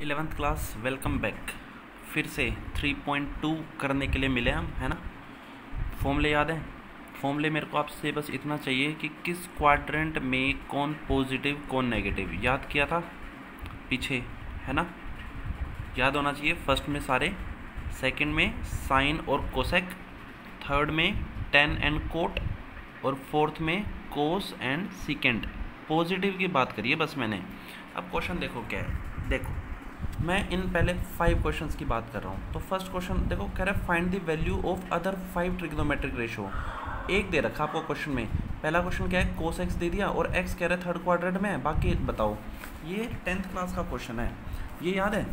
11th class welcome back. फिर से 3.2 करने के लिए मिले हम, है ना। फॉर्मूले याद है। फॉर्मूले मेरे को आपसे बस इतना चाहिए कि किस क्वाड्रेंट में कौन पॉजिटिव कौन नेगेटिव, याद किया था पीछे, है ना। याद होना चाहिए। फर्स्ट में सारे, सेकंड में साइन और कोसेक, थर्ड में टेन एंड कोट, और फोर्थ में कोस एंड सीकेंट। पॉजिटिव की बात करिए बस मैंने। अब क्वेश्चन देखो क्या है। देखो मैं इन पहले 5 क्वेश्चंस की बात कर रहा हूँ। तो फर्स्ट क्वेश्चन देखो, कह रहा है find the value of other 5 trigonometric ratio. एक दे रखा आपको क्वेश्चन में। पहला क्वेश्चन क्या है, कोस एक्स दे दिया और एक्स कह रहा है थर्ड क्वाड्रेंट में है, बाकी बताओ। ये 10th क्लास का क्वेश्चन है, ये याद है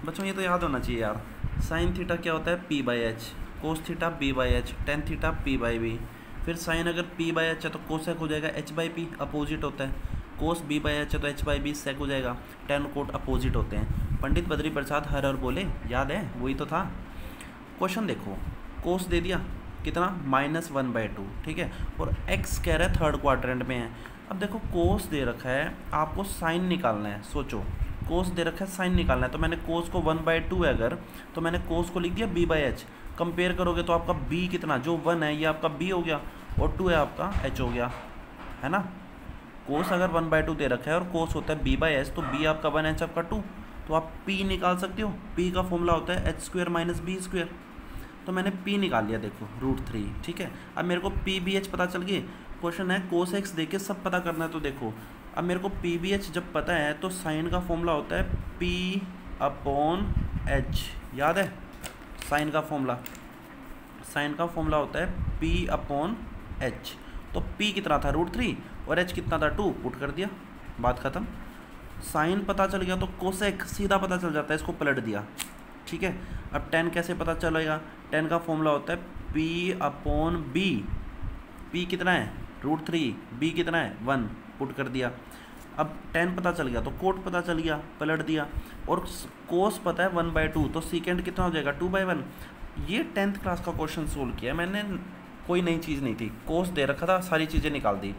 बच्चों, ये तो याद होना चाहिए यार। साइन थीटा क्या होता है, P by H, cos theta B by H, tan theta P by B. फिर साइन अगर पी बाई एच है तो कोसेक हो जाएगा एच बाई पी, अपोजिट होता है। कोस बी बाई एच है तो एच बाई बी सेक हो जाएगा। टेन कोट अपोजिट होते हैं। पंडित बद्री प्रसाद हर और बोले, याद है, वही तो था। क्वेश्चन देखो, कोस दे दिया कितना, -1/2, ठीक है। और एक्स कह रहा है थर्ड क्वाड्रेंट में है। अब देखो कोस दे रखा है, आपको साइन निकालना है। सोचो, कोस दे रखा है, साइन निकालना है। तो मैंने कोस को 1/2 है अगर, तो मैंने कोस को लिख दिया b बाई एच। कंपेयर करोगे तो आपका b कितना, जो 1 है ये आपका b हो गया और 2 है आपका h हो गया, है ना। कोस अगर 1/2 दे रखा है और कोस होता है b बाई एच, तो b आपका 1, h आपका 2। तो आप p निकाल सकते हो। p का फॉर्मूला होता है h² - b²। तो मैंने p निकाल लिया, देखो √3, ठीक है। अब मेरे को p b h पता चल गई। क्वेश्चन है कोस एक्स दे के सब पता करना है। तो देखो अब मेरे को पी बी एच जब पता है तो साइन का फॉर्मूला होता है P/H, याद है साइन का फॉर्मूला। साइन का फॉर्मूला होता है P/H। तो P कितना था, √3, और H कितना था, 2। पुट कर दिया, बात खत्म। साइन पता चल गया तो कोसेक सीधा पता चल जाता है, इसको पलट दिया, ठीक है। अब टेन कैसे पता चलेगा, टेन का फॉर्मूला होता है P/B। P कितना है, √3, B कितना है, 1, पुट कर दिया। अब टेन पता चल गया तो कोट पता चल गया, पलट दिया। और कोस पता है 1/2, तो सीकेंड कितना हो जाएगा, 2/1। ये 10th क्लास का क्वेश्चन सोल्व किया मैंने, कोई नई चीज़ नहीं थी। कोस दे रखा था, सारी चीज़ें निकाल दी।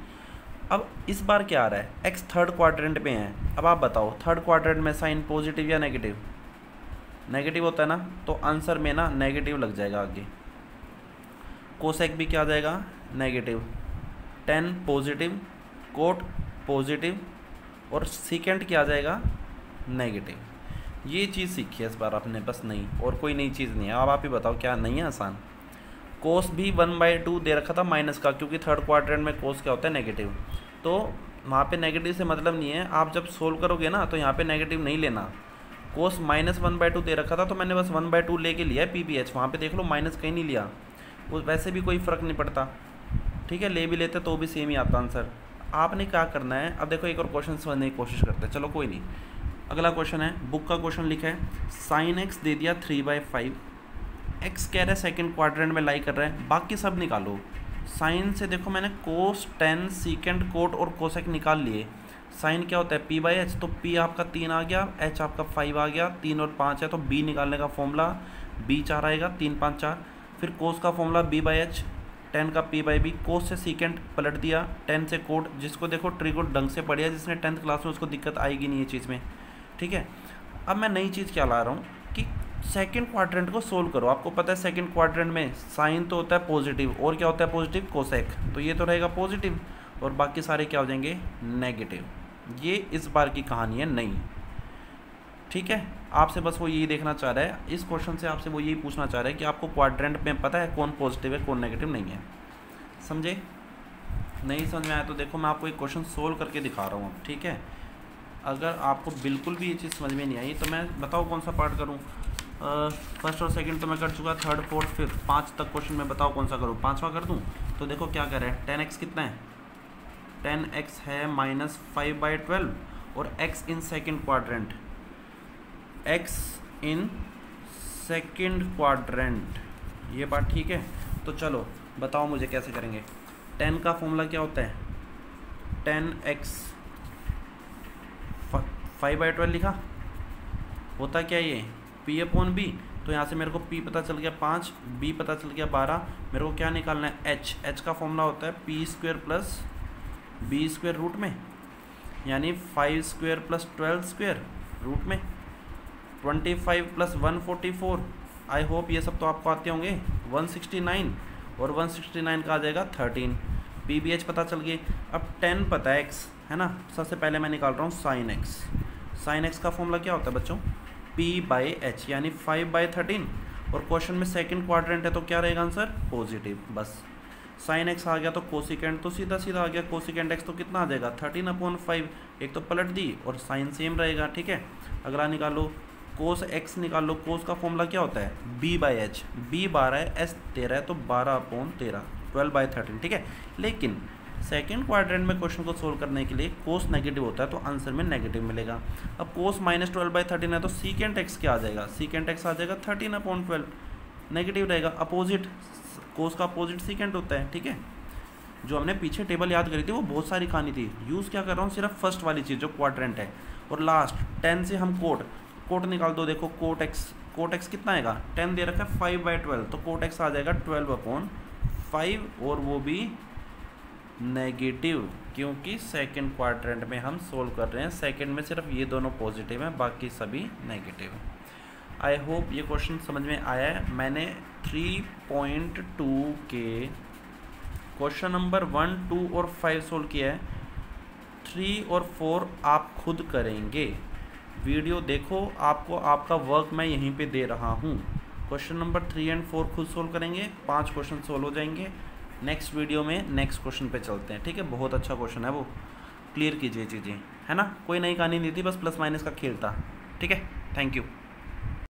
अब इस बार क्या आ रहा है, एक्स थर्ड क्वाड्रेंट में है। अब आप बताओ थर्ड क्वाड्रेंट में साइन पॉजिटिव या नेगेटिव, नेगेटिव होता है ना, तो आंसर में ना नेगेटिव लग जाएगा आगे। कोसेक भी क्या आ जाएगा, negative. Tan positive, cot positive, और सीकेंड क्या आ जाएगा, नेगेटिव। ये चीज़ सीखी है इस बार आपने, बस नहीं, और कोई नई चीज़ नहीं है। अब आप ही बताओ क्या नहीं है आसान। कोस भी 1/2 दे रखा था माइनस का, क्योंकि थर्ड क्वाड्रेंट में कोस क्या होता है, नेगेटिव। तो वहाँ पे नेगेटिव से मतलब नहीं है, आप जब सोल्व करोगे ना तो यहाँ पे नेगेटिव नहीं लेना। कोस -1/2 दे रखा था तो मैंने बस 1/2 लेके लिया है PBH। वहाँ पे देख लो माइनस कहीं नहीं लिया, वो वैसे भी कोई फ़र्क नहीं पड़ता, ठीक है। ले भी लेते तो भी सेम ही आता आंसर। आपने क्या करना है, अब देखो एक और क्वेश्चन समझने की कोशिश करते हैं, चलो कोई नहीं। अगला क्वेश्चन है, बुक का क्वेश्चन लिखा है, साइन एक्स दे दिया 3/5। एक्स कह रहा है सेकंड क्वाड्रेंट में लाई कर रहा है, बाकी सब निकालो। साइन से देखो मैंने कोस, टेन, सीकेंड, कोट और कोसेक निकाल लिए। साइन क्या होता है, P/H, तो P आपका 3 आ गया, H आपका 5 आ गया, 3 और 5 है तो B निकालने का फॉर्मूला B4 आएगा, 3 5 4। फिर कोस का फॉर्मूला B/H, टेन का P/B, कोस से सीकेंड पलट दिया, टेन से कोट। जिसको देखो ट्रिक को ढंग से पढ़िया, जिसने 10th क्लास में उसको दिक्कत आएगी नहीं ये चीज़ में, ठीक है। अब मैं नई चीज़ क्या ला रहा हूँ कि सेकंड क्वाड्रेंट को सोल्व करो। आपको पता है सेकंड क्वाड्रेंट में साइन तो होता है पॉजिटिव, और क्या होता है पॉजिटिव, कोसेक, तो ये तो रहेगा पॉजिटिव, और बाकी सारे क्या हो जाएंगे, नेगेटिव। ये इस बार की कहानी है नई, ठीक है। आपसे बस वो यही देखना चाह रहा है, इस क्वेश्चन से आपसे वो यही पूछना चाह रहा है कि आपको क्वाड्रेंट में पता है कौन पॉजिटिव है कौन नेगेटिव नहीं है। समझे, नहीं समझ में आया तो देखो मैं आपको एक क्वेश्चन सोल्व करके दिखा रहा हूँ अब, ठीक है। अगर आपको बिल्कुल भी ये चीज़ समझ में नहीं आई तो मैं बताओ कौन सा पार्ट करूँ। फर्स्ट और सेकंड तो मैं कर चुका, थर्ड फोर्थ फिफ्थ 5 तक क्वेश्चन में बताओ कौन सा करूँ, 5वां कर दूँ। तो देखो क्या कर रहा है, 10x कितना है, 10x है -5/12, और x in second quadrant, x in second quadrant, ये बात ठीक है। तो चलो बताओ मुझे कैसे करेंगे। 10 का फॉर्मूला क्या होता है, 10x 5/12 लिखा, होता क्या ये, P/B। तो यहाँ से मेरे को P पता चल गया 5, B पता चल गया 12। मेरे को क्या निकालना है, H का फॉर्मूला होता है P² + B² रूट में, यानी 5² + 12²। रूट में 25 + 144, आई होप ये सब तो आपको आते होंगे, 169, और 169 का आ जाएगा 13। PBH पता चल गई। अब 10 पता है x है ना, सबसे पहले मैं निकाल रहा हूँ साइन x। साइन x का फॉर्मूला क्या होता है बच्चों, P/h, यानी 5/13, और क्वेश्चन में सेकंड क्वाड्रेंट है तो क्या रहेगा आंसर, पॉजिटिव। बस साइन x आ गया तो कोसिकेंट तो सीधा सीधा आ गया, कोसिकेंट x तो कितना आ जाएगा 13/5, एक तो पलट दी और साइन सेम रहेगा, ठीक है। अगला निकालो कोस x निकाल लो, कोस का फॉर्मूला क्या होता है B/h, B 12 है, S 13 है, तो 12/13, 12/13, ठीक है। लेकिन सेकंड क्वाड्रेंट में क्वेश्चन को सोल्व करने के लिए कोस नेगेटिव होता है तो आंसर में नेगेटिव मिलेगा। अब कोस -12/13 है तो सीकेंट x क्या आ जाएगा, सीकेंट x आ जाएगा 13/12, नेगेटिव रहेगा। अपोजिट, कोस का अपोजिट सीकेंट होता है, ठीक है। जो हमने पीछे टेबल याद करी थी वो बहुत सारी कहानी थी, यूज़ क्या कर रहा हूँ सिर्फ फर्स्ट वाली चीज़ जो क्वाड्रेंट है। और लास्ट 10 से हम कोट निकाल दो, देखो कोट x कितना आएगा, 10 दे रखा है 5/12, तो कोट x आ जाएगा 12/5, और वो भी नेगेटिव, क्योंकि सेकंड क्वाड्रेंट में हम सोल्व कर रहे हैं। सेकंड में सिर्फ ये दोनों पॉजिटिव हैं, बाकी सभी नेगेटिव हैं। आई होप ये क्वेश्चन समझ में आया है। मैंने 3.2 के क्वेश्चन नंबर 1, 2 और 5 सोल्व किया है। 3 और 4 आप खुद करेंगे, वीडियो देखो, आपको आपका वर्क मैं यहीं पे दे रहा हूँ। क्वेश्चन नंबर 3 और 4 खुद सोल्व करेंगे, 5 क्वेश्चन सोल्व हो जाएंगे। नेक्स्ट वीडियो में नेक्स्ट क्वेश्चन पे चलते हैं, ठीक है। बहुत अच्छा क्वेश्चन है वो, क्लियर कीजिए चीज़ें, है ना। कोई नई कहानी नहीं थी, बस प्लस माइनस का खेल था, ठीक है। Thank you.